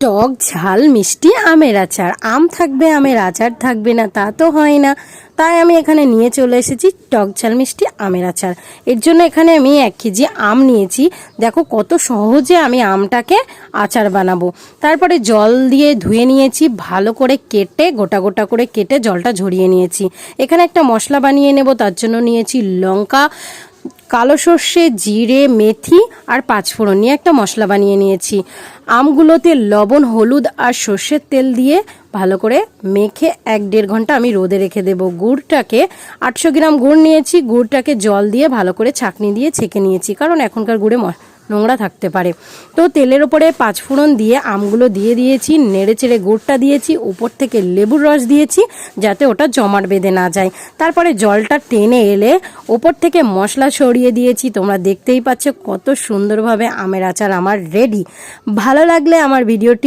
টক ঝাল মিষ্টি আমের আচার। আম থাকবে আমের আচার থাকবে না তা তো হয় না, তাই আমি এখানে নিয়ে চলে এসেছি টক ঝাল মিষ্টি আমের আচার। এর জন্য এখানে আমি 1 কেজি আম নিয়েছি। দেখো কত সহজে আমি আমটাকে আচার বানাবো। তারপরে জল দিয়ে ধুয়ে নিয়েছি, ভালো করে কেটে গোটা গোটা করে কেটে জলটা ঝরিয়ে নিয়েছি। এখানে একটা মশলা বানিয়ে নেব, তার জন্য নিয়েছি লঙ্কা, কালো সর্ষে, জিরে, মেথি আর 5 ফোড়ন নিয়ে একটা মশলা বানিয়ে নিয়েছি। আমগুলোতে লবণ, হলুদ আর সর্ষের তেল দিয়ে ভালো করে মেখে 1-1.5 ঘন্টা আমি রোদে রেখে দেব। গুড়টাকে 800 গ্রাম গুড় নিয়েছি, গুড়টাকে জল দিয়ে ভালো করে ছাঁকনি দিয়ে ছেঁকে নিয়েছি, কারণ এখনকার গুড়ে নোংরা থাকতে পারে। তো তেলের ওপরে 5 ফোড়ন দিয়ে আমগুলো দিয়ে দিয়েছি, নেড়ে চেড়ে গুড়টা দিয়েছি, উপর থেকে লেবুর রস দিয়েছি যাতে ওটা জমাট বেঁধে না যায়। তারপরে জলটা টেনে এলে ওপর থেকে মশলা ছড়িয়ে দিয়েছি। তোমরা দেখতেই পাচ্ছ কত সুন্দরভাবে আমের আচার আমার রেডি। ভালো লাগলে আমার ভিডিওটি